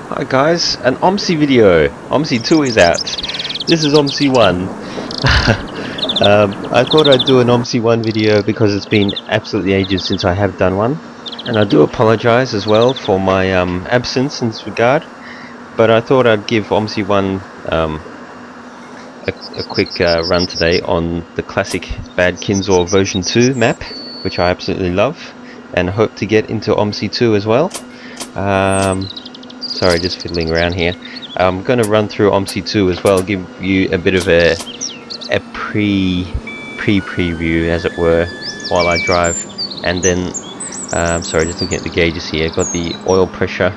Hi guys, an OMSI video. OMSI 2 is out. This is OMSI 1. I thought I'd do an OMSI 1 video because it's been absolutely ages since I have done one. And I do apologize as well for my absence in this regard. But I thought I'd give OMSI 1 a quick run today on the classic Bad Kinzau version 2 map, which I absolutely love. And hope to get into OMSI 2 as well. Sorry, just fiddling around here. I'm going to run through OMSI 2 as well, give you a bit of a preview, as it were, while I drive. And then, sorry, just looking at the gauges here. I've got the oil pressure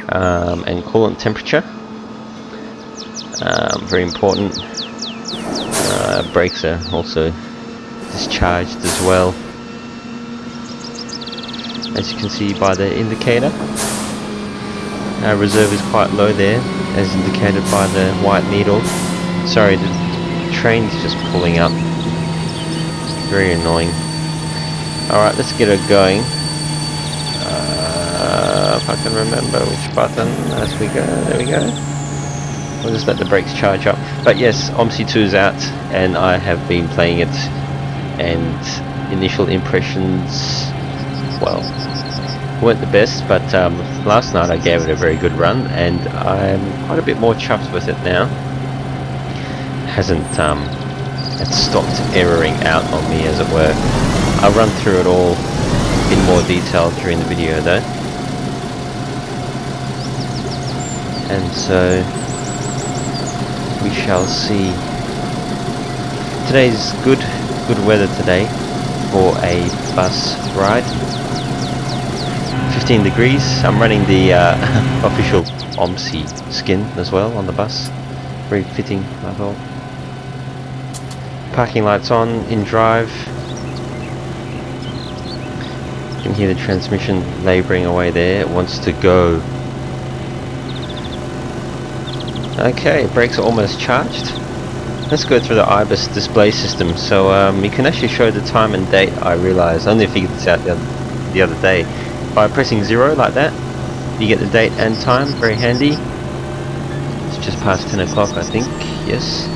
and coolant temperature. Very important. Brakes are also discharged as well, as you can see by the indicator. Reserve is quite low there, as indicated by the white needle. Sorry, the train's just pulling up. Very annoying. Alright, let's get it going. If I can remember which button as we go. There we go. We'll just let the brakes charge up. But yes, OMSI 2 is out, and I have been playing it. And initial impressions, well, weren't the best, but last night I gave it a very good run, and I'm quite a bit more chuffed with it now. Hasn't it's stopped erroring out on me, as it were. I'll run through it all in more detail during the video though. And so we shall see. Today's good weather today for a bus ride. 15 degrees. I'm running the official OMSI skin as well on the bus. Very fitting, I thought. Parking lights on in drive. You can hear the transmission labouring away there. It wants to go. Okay, brakes are almost charged. Let's go through the IBIS display system. So you can actually show the time and date. I realise. I only figured this out the other day. By pressing 0 like that, you get the date and time. Very handy. It's just past 10 o'clock, I think. Yes.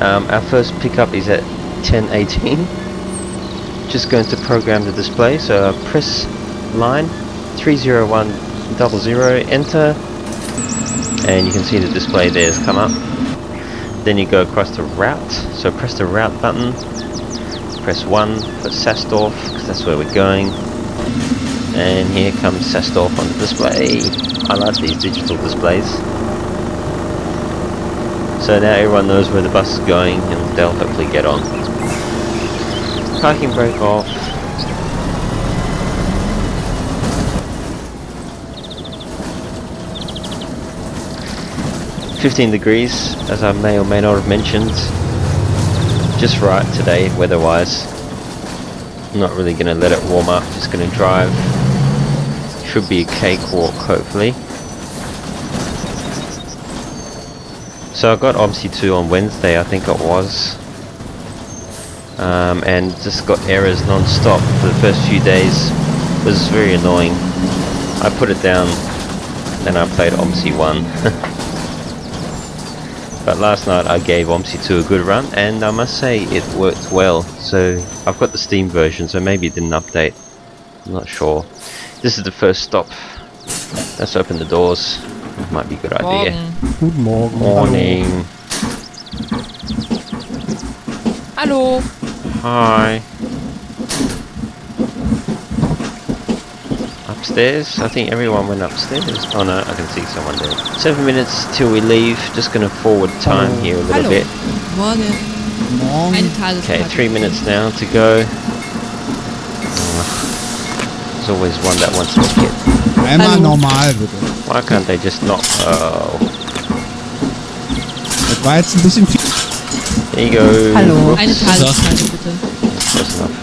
Our first pickup is at 10:18. Just going to program the display. So press line 30100, enter, and you can see the display there has come up. Then you go across to route. So press the route button. Press 1 for Saasdorf, because that's where we're going. And here comes Saasdorf on the display. I like these digital displays. So now everyone knows where the bus is going, and they'll hopefully get on. Parking brake off. "15 degrees, as I may or may not have mentioned. Just right today, weather-wise. I'm not really going to let it warm up, just going to drive. Should be a cakewalk, hopefully. So I got OMSI 2 on Wednesday, I think it was. And just got errors non-stop for the first few days. It was very annoying. I put it down and I played OMSI 1. But last night I gave OMSI 2 a good run, and I must say it worked well. So I've got the Steam version, so maybe it didn't update. I'm not sure. This is the first stop. Let's open the doors. Might be a good idea. Good morning. Morning. Hallo. Hi. Upstairs? I think everyone went upstairs. Oh no, I can see someone there. 7 minutes till we leave. Just gonna forward time here a little bit. Morgen. Eine Okay, 3 minutes now to go. There's always one that wants to skip. Einmal normal, bitte. Why can't they just not? Oh. Das war jetzt ein bisschen viel. There you go. Hallo. Whoops. Eine Tageskarte bitte. That's enough.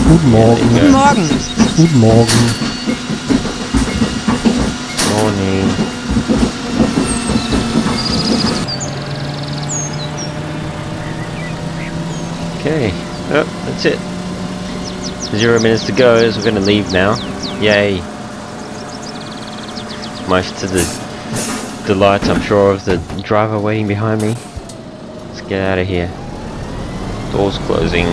Guten Morgen. Guten Morgen. Guten Morgen. Morning. Okay. Oh, that's it. 0 minutes to go, so we're gonna leave now. Yay! Much to the delight, I'm sure, of the driver waiting behind me. Let's get out of here. Doors closing.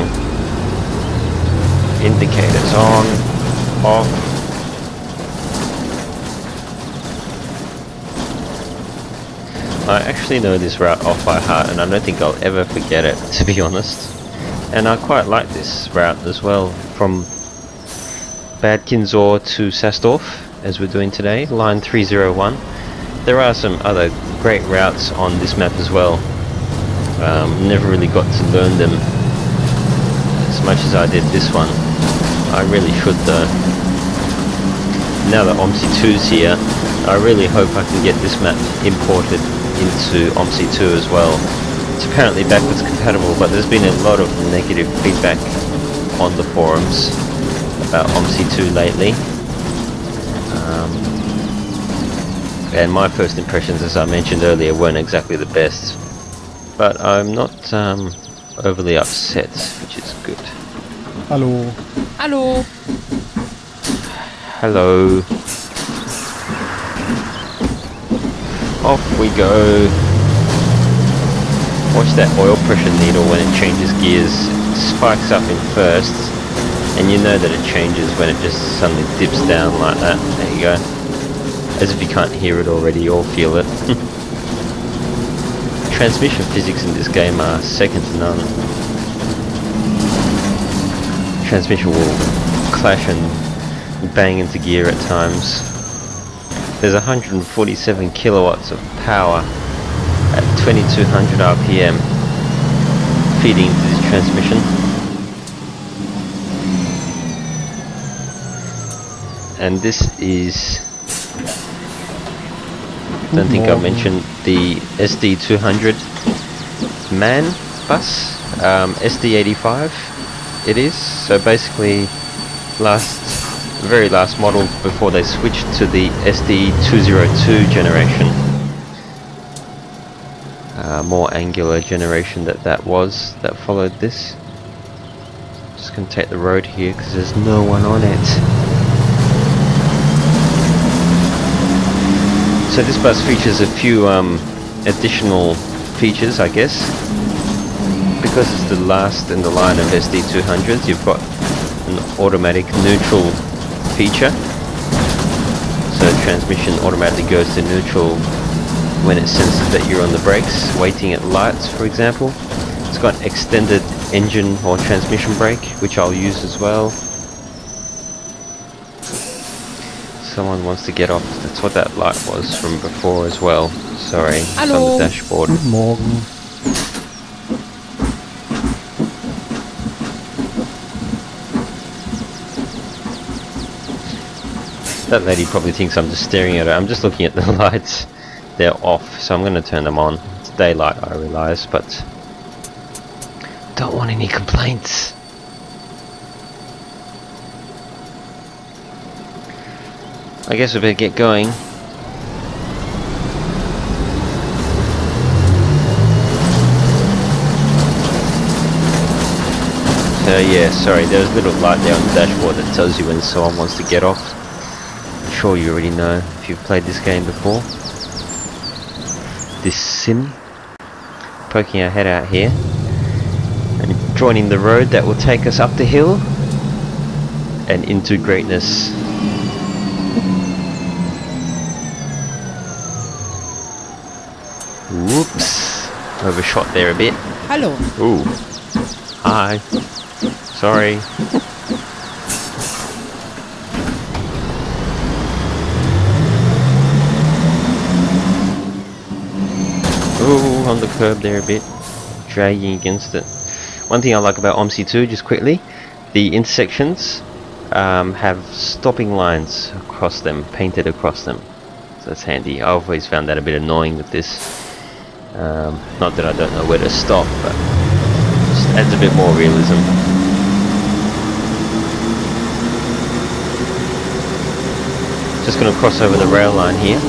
Indicators on. Off. I actually know this route off by heart, and I don't think I'll ever forget it, to be honest. And I quite like this route as well, from Bad Kinzau to Saasdorf, as we're doing today, line 301. There are some other great routes on this map as well. Never really got to learn them as much as I did this one. I really should though. Now that OMSI 2's here, I really hope I can get this map imported into OMSI 2 as well. It's apparently backwards compatible, but there's been a lot of negative feedback on the forums about OMSI 2 lately. And my first impressions, as I mentioned earlier, weren't exactly the best. But I'm not overly upset, which is good. Hallo. Hallo. Hello. Off we go. Watch that oil pressure needle when it changes gears. It spikes up in first, and you know that it changes when it just suddenly dips down like that. There you go. As if you can't hear it already or feel it. Transmission physics in this game are second to none. Transmission will clash and bang into gear at times. There's 147 kilowatts of power at 2200 RPM feeding into this transmission. And this is, I don't think I mentioned the SD200 MAN bus, SD85 it is. So basically very last model before they switched to the SD202 generation. More angular generation that followed this. Just gonna take the road here because there's no one on it. So this bus features a few additional features, I guess. Because it's the last in the line of SD200s, you've got an automatic neutral feature. So transmission automatically goes to neutral when it senses that you're on the brakes, waiting at lights, for example. It's got extended engine or transmission brake, which I'll use as well. Someone wants to get off. That's what that light was from before as well. Sorry, it's on the dashboard. Guten Morgen. That lady probably thinks I'm just staring at her. I'm just looking at the lights. They're off, so I'm going to turn them on. It's daylight, I realise, but don't want any complaints. I guess we better get going. So yeah, sorry, there's a little light there on the dashboard that tells you when someone wants to get off. I'm sure you already know if you've played this game before. This sim. Poking our head out here and joining the road that will take us up the hill and into greatness. Whoops, overshot there a bit. Hallo. Ooh, hi, sorry. Ooh, on the curb there a bit, dragging against it. One thing I like about OMSI 2, just quickly, the intersections have stopping lines across them, painted across them. So that's handy. I've always found that a bit annoying with this. Not that I don't know where to stop, but it just adds a bit more realism. Just gonna cross over the rail line here.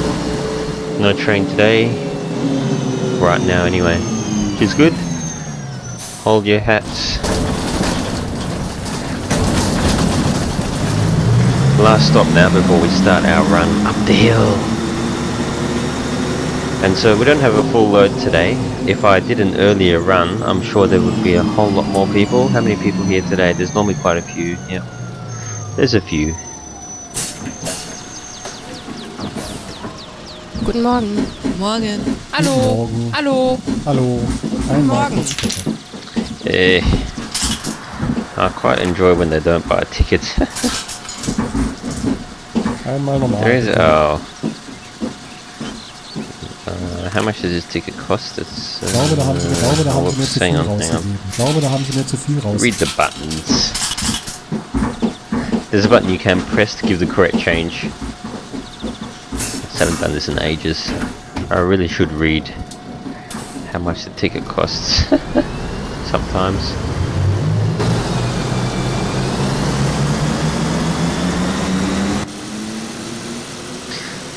No train today. Right now anyway. Which is good. Hold your hats. Last stop now before we start our run up the hill. And so we don't have a full load today. If I did an earlier run, I'm sure there would be a whole lot more people. How many people here today? There's normally quite a few. Yep. There's a few. Guten Morgen. Morgen. Hallo. Morgen. Hallo. Hallo. Einmal kurz bitte. I quite enjoy when they don't buy tickets. Einmal normal. There is, bitte. oh. How much does this ticket cost? It's, Ich glaube, da haben sie mir zu viel hang on. rausgegeben. Ich glaube, da haben sie mir zu viel rausgegeben. Read the buttons. There's a button you can press to give the correct change. I haven't done this in ages. I really should read how much the ticket costs sometimes.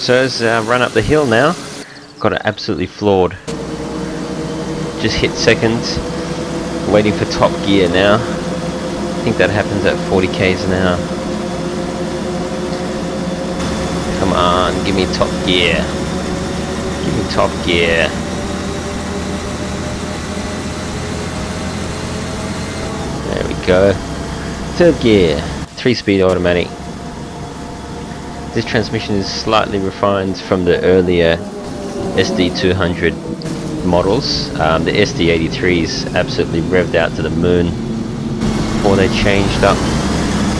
So as I run up the hill now, got it absolutely floored. Just hit second, waiting for top gear now. I think that happens at 40 k's an hour. Come on, give me top gear. Give me top gear. There we go. Third gear. 3-speed automatic. This transmission is slightly refined from the earlier SD200 models. The SD85 is absolutely revved out to the moon before they changed up.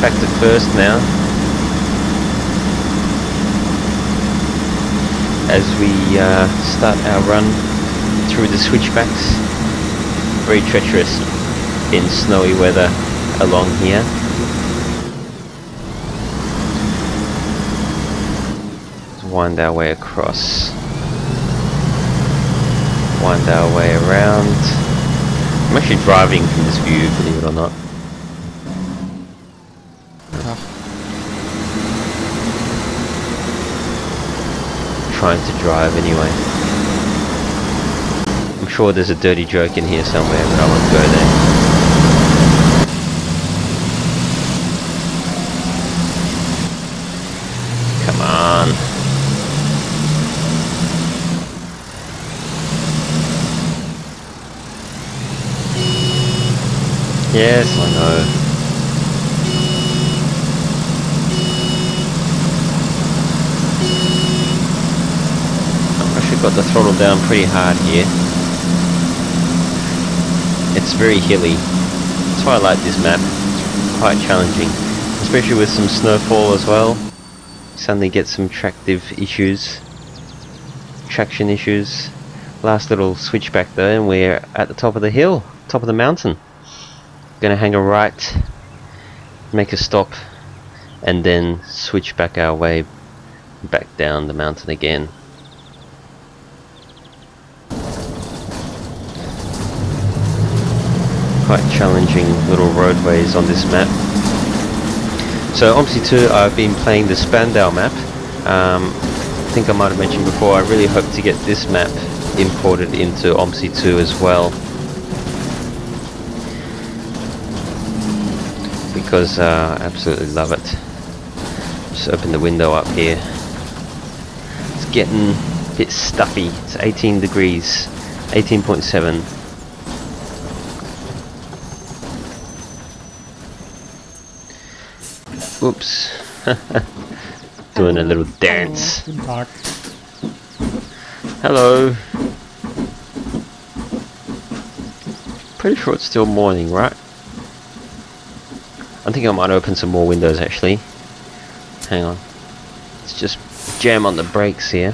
Back to first now. As we start our run through the switchbacks. Very treacherous in snowy weather along here. Let's wind our way across. Wind our way around. I'm actually driving from this view, believe it or not. Trying to drive anyway. I'm sure there's a dirty joke in here somewhere, but I won't go there. Come on. Yes, I know. Got the throttle down pretty hard here. It's very hilly. That's why I like this map. It's quite challenging, especially with some snowfall as well. Suddenly get some traction issues. Last little switchback though, and we're at the top of the hill, top of the mountain. Gonna hang a right, make a stop, and then switch back our way back down the mountain again. Quite challenging little roadways on this map. So OMSI 2, I've been playing the Spandau map. I think I might have mentioned before, I really hope to get this map imported into OMSI 2 as well. Because I absolutely love it. Just open the window up here. It's getting a bit stuffy. It's 18 degrees, 18.7. Oops. Doing a little dance. Hello. Pretty sure it's still morning, right? I think I might open some more windows actually. Hang on. Let's just jam on the brakes here.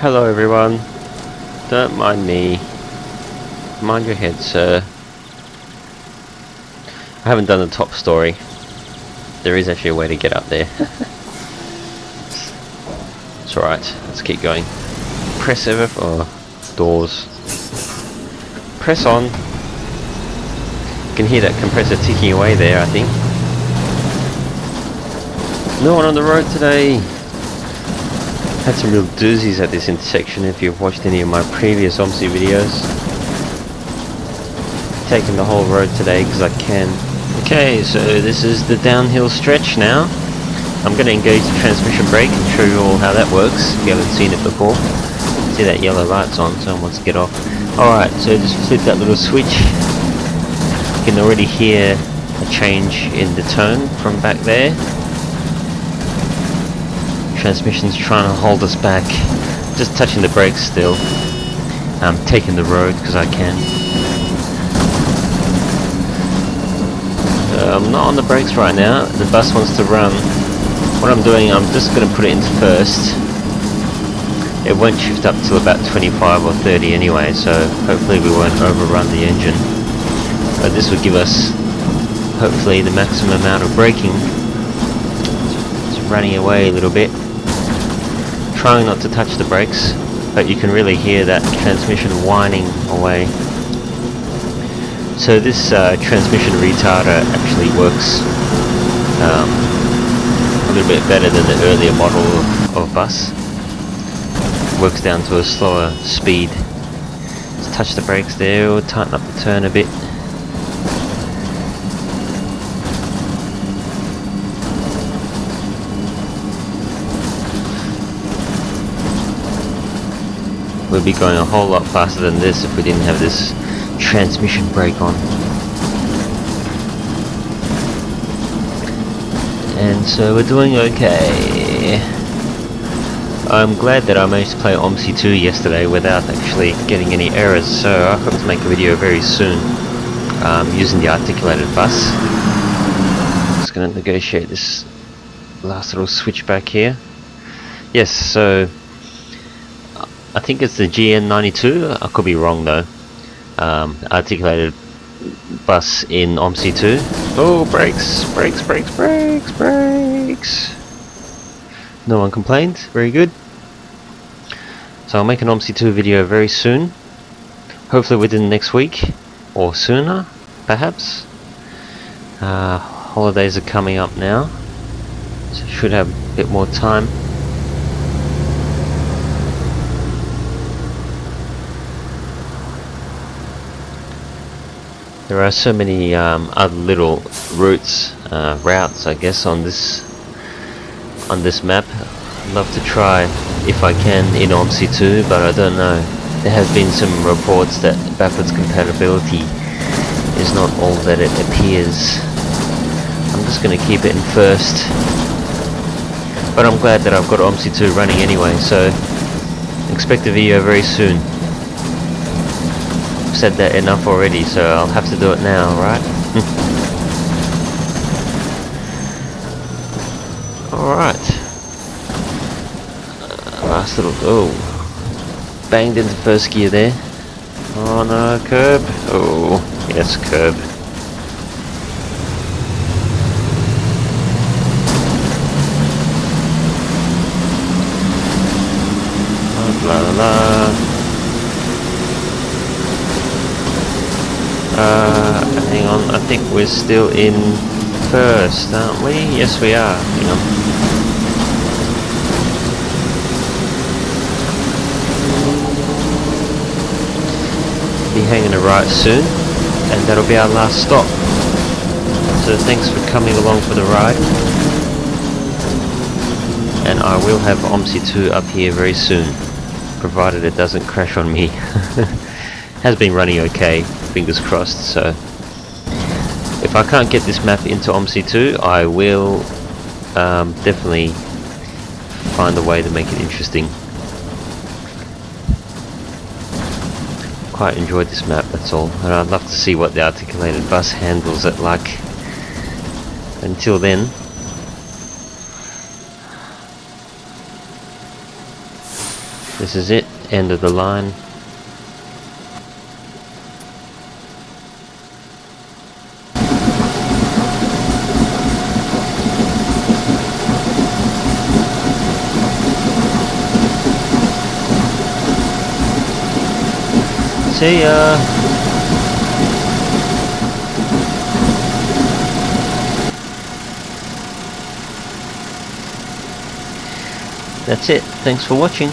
Hello everyone. Don't mind me. Mind your head, sir. I haven't done the top story. There is actually a way to get up there. It's alright, let's keep going. Press ever for doors. Press on. You can hear that compressor ticking away there, I think. No one on the road today. Had some real doozies at this intersection if you've watched any of my previous OMSI videos. Taking the whole road today because I can. Okay, so this is the downhill stretch now. I'm going to engage the transmission brake and show you all how that works if you haven't seen it before. See that yellow light's on, so it wants to get off. Alright, so just flip that little switch. You can already hear a change in the tone from back there. Transmission's trying to hold us back. Just touching the brakes still. I'm taking the road because I can. I'm not on the brakes right now. The bus wants to run. What I'm doing, I'm just going to put it into first. It won't shift up till about 25 or 30 anyway, so hopefully we won't overrun the engine. But this will give us hopefully the maximum amount of braking. It's running away a little bit. Trying not to touch the brakes, but you can really hear that transmission whining away. So this transmission retarder actually works a little bit better than the earlier model of bus. Works down to a slower speed. Just touch the brakes there, or tighten up the turn a bit. We'd be going a whole lot faster than this if we didn't have this transmission brake on. And so we're doing okay. I'm glad that I managed to play OMSI 2 yesterday without actually getting any errors, so I hope to make a video very soon using the articulated bus. Just going to negotiate this last little switch back here. Yes, so I think it's the GN92, I could be wrong though. Articulated bus in OMSI 2. Oh, brakes, brakes, brakes, brakes, brakes. No one complained, very good. So I'll make an OMSI 2 video very soon. Hopefully within next week, or sooner, perhaps. Holidays are coming up now, so should have a bit more time. There are so many other little routes, routes I guess, on this map. I'd love to try if I can in OMSI 2, but I don't know. There have been some reports that backwards compatibility is not all that it appears. I'm just going to keep it in first. But I'm glad that I've got OMSI 2 running anyway, so expect a video very soon. I've said that enough already, so I'll have to do it now, right? Alright. Last little... oh. Banged into first gear there. Oh no, curb. Oh, yes, curb. La la la. Hang on, I think we're still in first, aren't we? Yes, we are. Hang on. Be hanging a right soon, and that'll be our last stop. So thanks for coming along for the ride. And I will have OMSI 2 up here very soon, provided it doesn't crash on me. Has been running okay, fingers crossed. So if I can't get this map into OMSI 2, I will definitely find a way to make it interesting. Quite enjoyed this map, that's all, and I'd love to see what the articulated bus handles it like. Until then, this is it, end of the line. See ya! That's it. Thanks for watching.